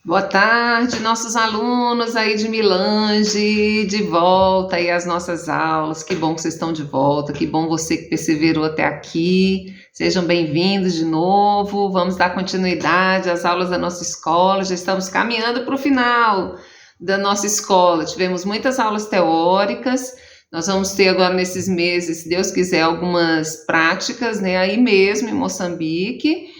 Boa tarde, nossos alunos aí de Milange, de volta aí às nossas aulas. Que bom que vocês estão de volta, que bom você que perseverou até aqui. Sejam bem-vindos de novo. Vamos dar continuidade às aulas da nossa escola. Já estamos caminhando para o final da nossa escola. Tivemos muitas aulas teóricas. Nós vamos ter agora nesses meses, se Deus quiser, algumas práticas, né, aí mesmo em Moçambique.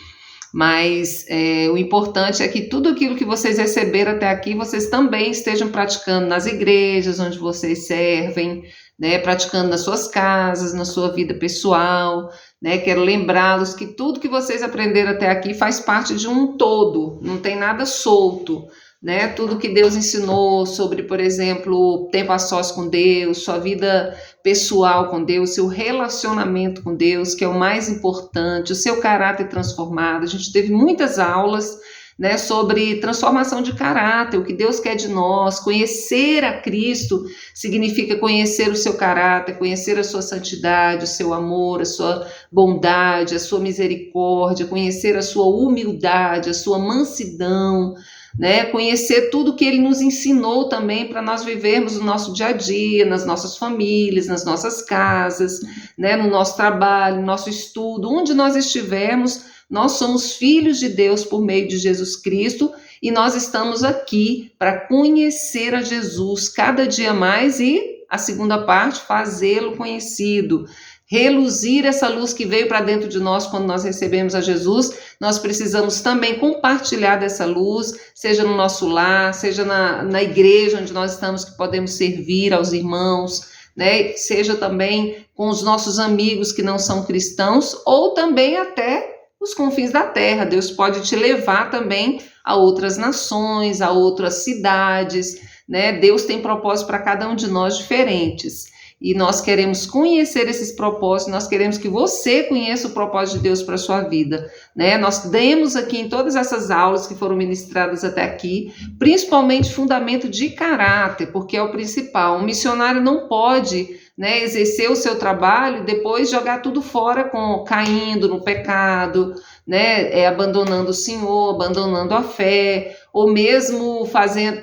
Mas o importante é que tudo aquilo que vocês receberam até aqui, vocês também estejam praticando nas igrejas onde vocês servem, né, praticando nas suas casas, na sua vida pessoal, né. Quero lembrá-los que tudo que vocês aprenderam até aqui faz parte de um todo, não tem nada solto, né. Tudo que Deus ensinou sobre, por exemplo, tempo a sós com Deus, sua vida pessoal com Deus, seu relacionamento com Deus, que é o mais importante, o seu caráter transformado. A gente teve muitas aulas, né, sobre transformação de caráter, o que Deus quer de nós. Conhecer a Cristo significa conhecer o seu caráter, conhecer a sua santidade, o seu amor, a sua bondade, a sua misericórdia, conhecer a sua humildade, a sua mansidão, né? Conhecer tudo que ele nos ensinou também para nós vivermos no nosso dia a dia, nas nossas famílias, nas nossas casas, né? No nosso trabalho, no nosso estudo, onde nós estivermos, nós somos filhos de Deus por meio de Jesus Cristo e nós estamos aqui para conhecer a Jesus cada dia mais e, a segunda parte, fazê-lo conhecido. Reluzir essa luz que veio para dentro de nós quando nós recebemos a Jesus, nós precisamos também compartilhar dessa luz, seja no nosso lar, seja na igreja onde nós estamos, que podemos servir aos irmãos, né? Seja também com os nossos amigos que não são cristãos, ou também até os confins da terra. Deus pode te levar também a outras nações, a outras cidades, né? Deus tem propósitos para cada um de nós diferentes. E nós queremos conhecer esses propósitos, nós queremos que você conheça o propósito de Deus para a sua vida, né? Nós demos aqui em todas essas aulas que foram ministradas até aqui, principalmente fundamento de caráter, porque é o principal. Um missionário não pode, né, exercer o seu trabalho e depois jogar tudo fora, caindo no pecado, né, abandonando o Senhor, abandonando a fé, ou mesmo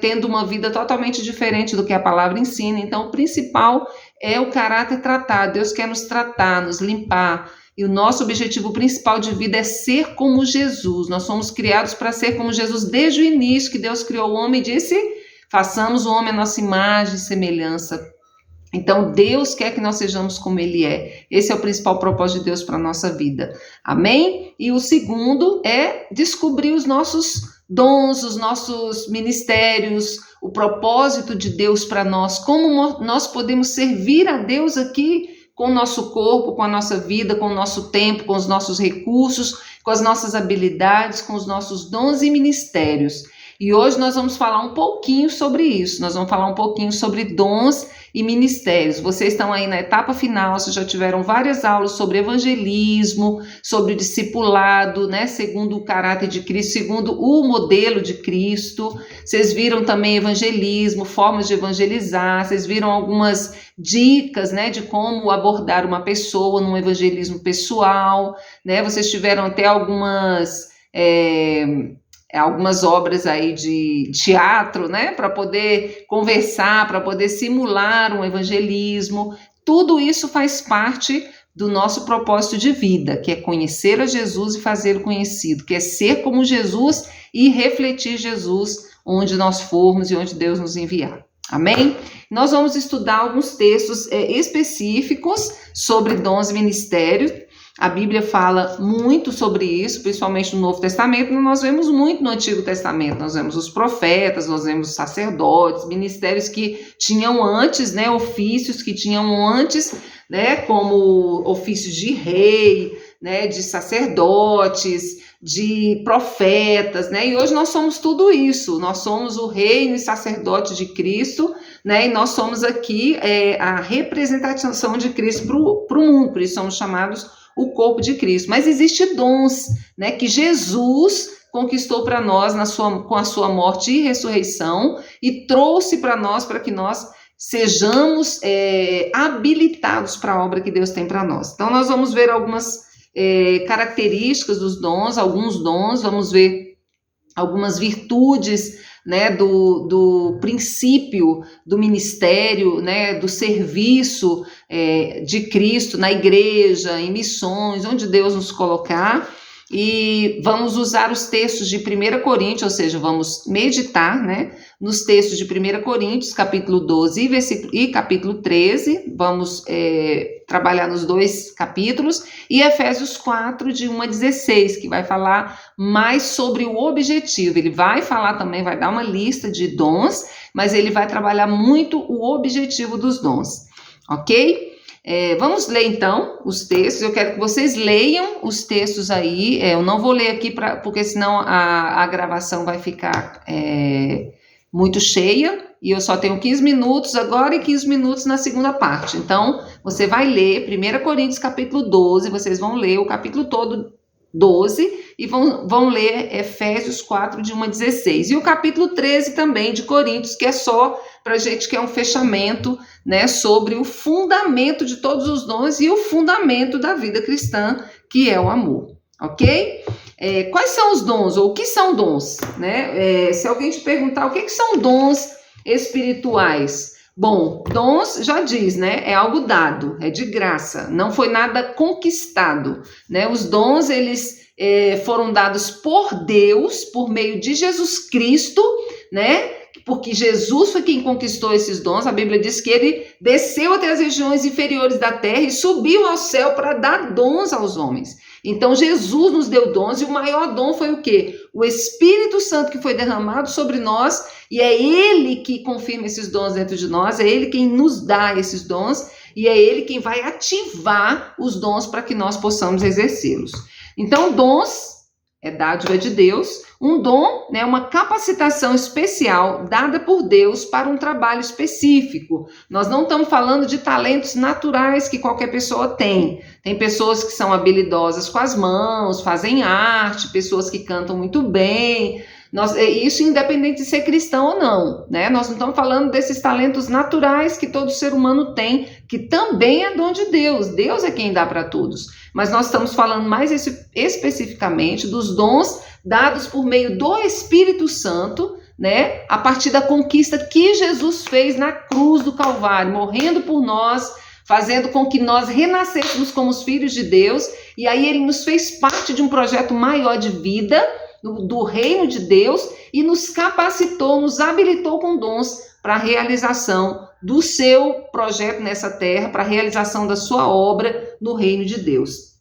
tendo uma vida totalmente diferente do que a palavra ensina. Então, o principal é o caráter tratado. Deus quer nos tratar, nos limpar. E o nosso objetivo principal de vida é ser como Jesus. Nós somos criados para ser como Jesus desde o início, que Deus criou o homem e disse: façamos o homem a nossa imagem e semelhança. Então, Deus quer que nós sejamos como Ele é. Esse é o principal propósito de Deus para a nossa vida. Amém? E o segundo é descobrir os nossos dons, os nossos ministérios, o propósito de Deus para nós, como nós podemos servir a Deus aqui com o nosso corpo, com a nossa vida, com o nosso tempo, com os nossos recursos, com as nossas habilidades, com os nossos dons e ministérios. E hoje nós vamos falar um pouquinho sobre isso, nós vamos falar um pouquinho sobre dons e ministérios. Vocês estão aí na etapa final, vocês já tiveram várias aulas sobre evangelismo, sobre discipulado, né, segundo o caráter de Cristo, segundo o modelo de Cristo. Vocês viram também evangelismo, formas de evangelizar, vocês viram algumas dicas, né, de como abordar uma pessoa num evangelismo pessoal, né? Vocês tiveram até algumas obras aí de teatro, né, para poder conversar, para poder simular um evangelismo. Tudo isso faz parte do nosso propósito de vida, que é conhecer a Jesus e fazê-lo conhecido, que é ser como Jesus e refletir Jesus onde nós formos e onde Deus nos enviar. Amém? Nós vamos estudar alguns textos específicos sobre dons e ministérios. A Bíblia fala muito sobre isso, principalmente no Novo Testamento. Nós vemos muito no Antigo Testamento. Nós vemos os profetas, nós vemos os sacerdotes, ministérios que tinham antes, né, ofícios que tinham antes, né, como ofícios de rei, né, de sacerdotes, de profetas, né? E hoje nós somos tudo isso. Nós somos o reino e sacerdote de Cristo, né? E nós somos aqui a representação de Cristo para o mundo. Por isso somos chamados o corpo de Cristo. Mas existem dons, né, que Jesus conquistou para nós com a sua morte e ressurreição e trouxe para nós, para que nós sejamos habilitados para a obra que Deus tem para nós. Então nós vamos ver algumas características dos dons, alguns dons, vamos ver algumas virtudes, né, do princípio do ministério, né, do serviço de Cristo na igreja, em missões, onde Deus nos colocar. E vamos usar os textos de 1 Coríntios, ou seja, vamos meditar, né, nos textos de 1 Coríntios, capítulo 12 e capítulo 13, vamos trabalhar nos 2 capítulos, e Efésios 4, de 1 a 16, que vai falar mais sobre o objetivo. Ele vai falar também, vai dar uma lista de dons, mas ele vai trabalhar muito o objetivo dos dons, ok? Vamos ler então os textos. Eu quero que vocês leiam os textos aí. Eu não vou ler aqui porque senão a gravação vai ficar muito cheia, e eu só tenho 15 minutos agora e 15 minutos na segunda parte. Então, você vai ler 1 Coríntios capítulo 12, vocês vão ler o capítulo todo 12 e vão ler Efésios 4, de 1 a 16. E o capítulo 13 também de Coríntios, que é só para a gente que é um fechamento, né, sobre o fundamento de todos os dons e o fundamento da vida cristã, que é o amor, ok? Quais são os dons, ou o que são dons, né? Se alguém te perguntar o que são dons espirituais, bom, dons já diz, né? É algo dado, é de graça, não foi nada conquistado, né? Os dons, eles foram dados por Deus, por meio de Jesus Cristo, né? Porque Jesus foi quem conquistou esses dons. A Bíblia diz que ele desceu até as regiões inferiores da terra e subiu ao céu para dar dons aos homens. Então Jesus nos deu dons, e o maior dom foi o quê? O Espírito Santo, que foi derramado sobre nós, e é ele que confirma esses dons dentro de nós, é ele quem nos dá esses dons, e é ele quem vai ativar os dons para que nós possamos exercê-los. Então, dons é dádiva de Deus. Um dom, né, uma capacitação especial dada por Deus para um trabalho específico. Nós não estamos falando de talentos naturais que qualquer pessoa tem. Tem pessoas que são habilidosas com as mãos, fazem arte, pessoas que cantam muito bem. Isso independente de ser cristão ou não, né? Nós não estamos falando desses talentos naturais que todo ser humano tem, que também é dom de Deus. Deus é quem dá para todos. Mas nós estamos falando mais especificamente dos dons dados por meio do Espírito Santo, né? A partir da conquista que Jesus fez na cruz do Calvário, morrendo por nós, fazendo com que nós renascêssemos como os filhos de Deus, e aí ele nos fez parte de um projeto maior de vida, do reino de Deus, e nos capacitou, nos habilitou com dons para a realização do seu projeto nessa terra, para a realização da sua obra no reino de Deus.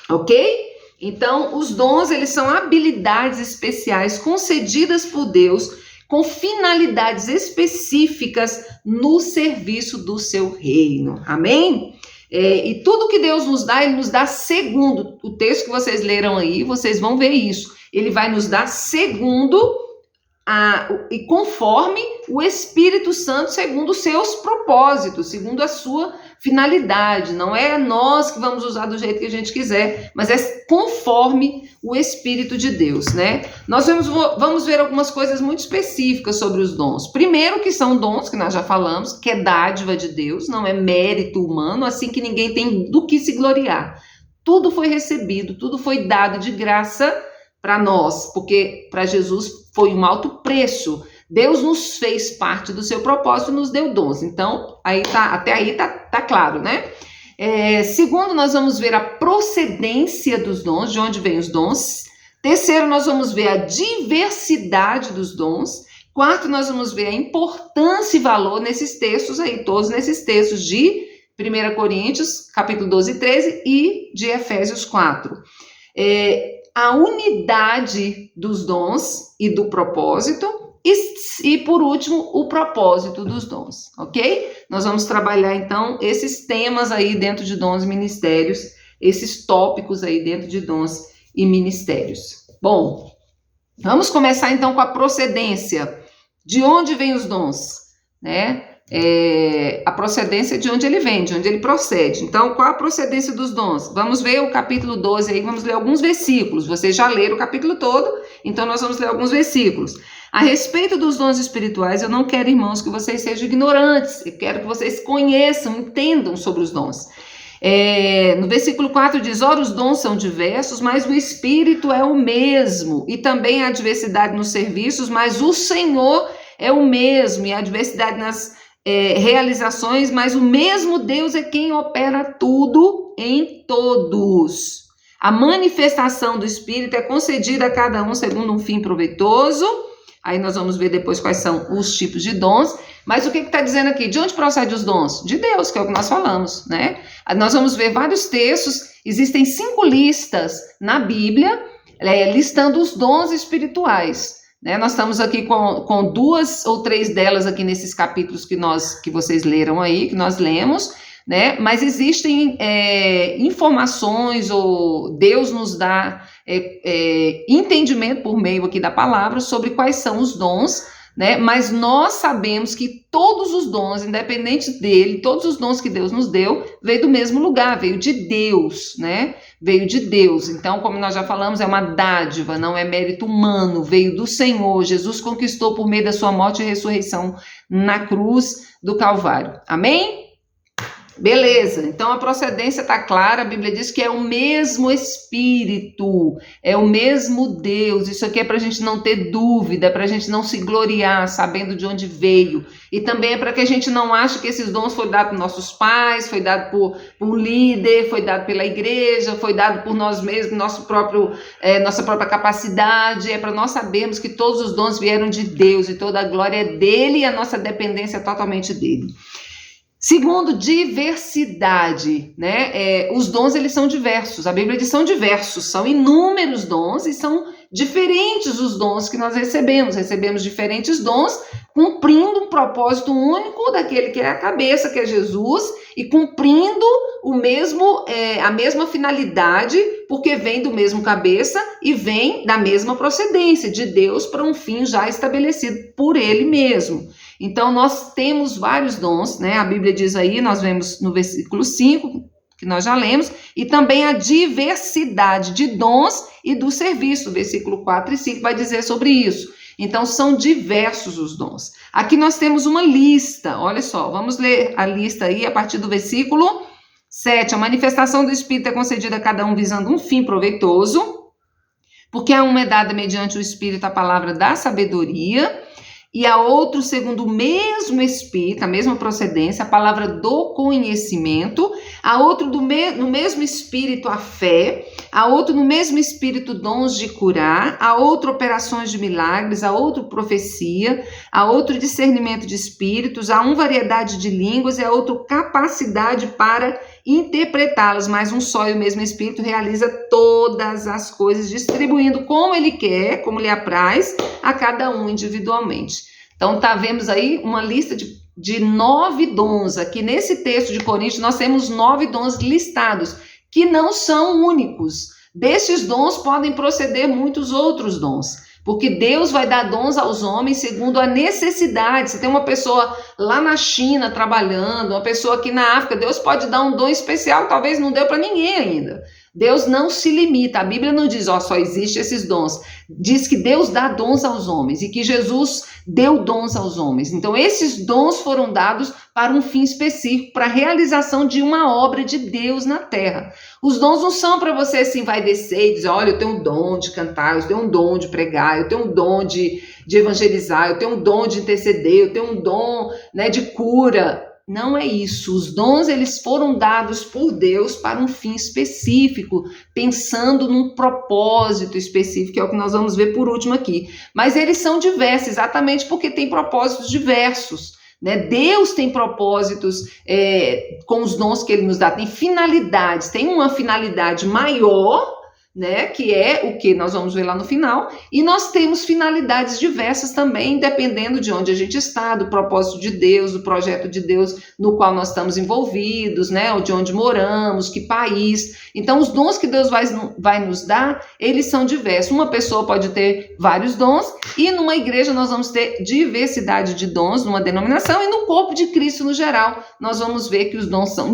Ok? Então, os dons, eles são habilidades especiais concedidas por Deus com finalidades específicas no serviço do seu reino. Amém? E tudo que Deus nos dá, ele nos dá segundo. O texto que vocês leram aí, vocês vão ver isso. Ele vai nos dar segundo e conforme o Espírito Santo, segundo os seus propósitos, segundo a sua finalidade. Não é nós que vamos usar do jeito que a gente quiser, mas é conforme o Espírito de Deus, né? Nós vamos ver algumas coisas muito específicas sobre os dons. Primeiro, que são dons, que nós já falamos, que é dádiva de Deus, não é mérito humano, assim que ninguém tem do que se gloriar. Tudo foi recebido, tudo foi dado de graça para nós, porque para Jesus foi um alto preço. Deus nos fez parte do seu propósito e nos deu dons. Então, até aí tá claro, né? Segundo, nós vamos ver a procedência dos dons, de onde vêm os dons. Terceiro, nós vamos ver a diversidade dos dons. Quarto, nós vamos ver a importância e valor nesses textos aí, todos nesses textos de 1 Coríntios, capítulo 12 e 13, e de Efésios 4. A unidade dos dons e do propósito, e por último, o propósito dos dons, ok? Nós vamos trabalhar então esses temas aí dentro de dons e ministérios, esses tópicos aí dentro de dons e ministérios. Bom, vamos começar então com a procedência. De onde vêm os dons, né? A procedência de onde ele vem, de onde ele procede. Então, qual a procedência dos dons? Vamos ver o capítulo 12 aí, vamos ler alguns versículos. Vocês já leram o capítulo todo, então nós vamos ler alguns versículos. A respeito dos dons espirituais, eu não quero, irmãos, que vocês sejam ignorantes. Eu quero que vocês conheçam, entendam sobre os dons. No versículo 4 diz: ora, os dons são diversos, mas o Espírito é o mesmo, e também há diversidade nos serviços, mas o Senhor é o mesmo, e há diversidade nas realizações, mas o mesmo Deus é quem opera tudo em todos. A manifestação do Espírito é concedida a cada um segundo um fim proveitoso. Aí nós vamos ver depois quais são os tipos de dons. Mas o que está dizendo aqui? De onde procedem os dons? De Deus, que é o que nós falamos, né? Nós vamos ver vários textos. Existem 5 listas na Bíblia, listando os dons espirituais. Né? Nós estamos aqui com 2 ou 3 delas aqui nesses capítulos que vocês leram aí, que nós lemos. Né? Mas existem informações, ou Deus nos dá entendimento por meio aqui da palavra sobre quais são os dons, né? Mas nós sabemos que todos os dons, independente dele, todos os dons que Deus nos deu, veio do mesmo lugar, veio de Deus, né? Veio de Deus. Então, como nós já falamos, é uma dádiva, não é mérito humano, veio do Senhor. Jesus conquistou por meio da sua morte e ressurreição na cruz do Calvário. Amém? Beleza, então a procedência está clara, a Bíblia diz que é o mesmo Espírito, é o mesmo Deus. Isso aqui é para a gente não ter dúvida, para a gente não se gloriar sabendo de onde veio. E também é para que a gente não ache que esses dons foram dados por nossos pais, foi dado por um líder, foi dado pela igreja, foi dado por nós mesmos, nossa própria capacidade. É para nós sabermos que todos os dons vieram de Deus e toda a glória é dele e a nossa dependência é totalmente dele. Segundo, diversidade, né? Os dons, eles são diversos. A Bíblia diz que são diversos, são inúmeros dons e são diferentes os dons que nós recebemos. Recebemos diferentes dons, cumprindo um propósito único daquele que é a cabeça, que é Jesus, e cumprindo a mesma finalidade, porque vem do mesmo cabeça e vem da mesma procedência de Deus para um fim já estabelecido por ele mesmo. Então, nós temos vários dons, né? A Bíblia diz aí, nós vemos no versículo 5, que nós já lemos, e também a diversidade de dons e do serviço. Versículo 4 e 5 vai dizer sobre isso. Então, são diversos os dons. Aqui nós temos uma lista, olha só, vamos ler a lista aí a partir do versículo 7. A manifestação do Espírito é concedida a cada um visando um fim proveitoso, porque a uma é dada mediante o Espírito a palavra da sabedoria, e a outro, segundo o mesmo Espírito, a mesma procedência, a palavra do conhecimento, a outro no mesmo Espírito a fé, a outro no mesmo Espírito dons de curar, a outro operações de milagres, a outro profecia, a outro discernimento de espíritos, a um variedade de línguas e a outro capacidade para interpretá-las, mas um só e o mesmo Espírito realiza todas as coisas, distribuindo como ele quer, como lhe apraz, a cada um individualmente. Então, vemos aí uma lista de 9 dons. Aqui nesse texto de Coríntios, nós temos 9 dons listados, que não são únicos. Destes dons podem proceder muitos outros dons, porque Deus vai dar dons aos homens segundo a necessidade. Se tem uma pessoa lá na China trabalhando, uma pessoa aqui na África, Deus pode dar um dom especial que talvez não deu para ninguém ainda. Deus não se limita, a Bíblia não diz, só existe esses dons. Diz que Deus dá dons aos homens e que Jesus deu dons aos homens. Então, esses dons foram dados para um fim específico, para a realização de uma obra de Deus na terra. Os dons não são para você assim, vai descer e dizer, olha, eu tenho um dom de cantar, eu tenho um dom de pregar, eu tenho um dom de evangelizar, eu tenho um dom de interceder, eu tenho um dom, né, de cura. Não é isso. Os dons, eles foram dados por Deus para um fim específico, pensando num propósito específico, que é o que nós vamos ver por último aqui. Mas eles são diversos, exatamente porque tem propósitos diversos, né? Deus tem propósitos com os dons que ele nos dá, tem finalidades, tem uma finalidade maior, né, que é o que nós vamos ver lá no final, e nós temos finalidades diversas também, dependendo de onde a gente está, do propósito de Deus, do projeto de Deus no qual nós estamos envolvidos, né, ou de onde moramos, que país. Então, os dons que Deus vai nos dar, eles são diversos. Uma pessoa pode ter vários dons, e numa igreja nós vamos ter diversidade de dons, numa denominação, e no corpo de Cristo no geral, nós vamos ver que os dons são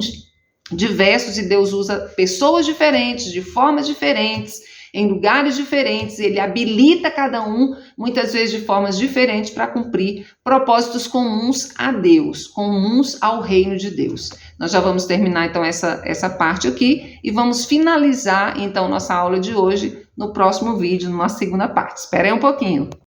diversos e Deus usa pessoas diferentes, de formas diferentes, em lugares diferentes, ele habilita cada um, muitas vezes de formas diferentes, para cumprir propósitos comuns a Deus, comuns ao reino de Deus. Nós já vamos terminar então essa parte aqui e vamos finalizar então nossa aula de hoje no próximo vídeo, numa segunda parte. Espera aí um pouquinho.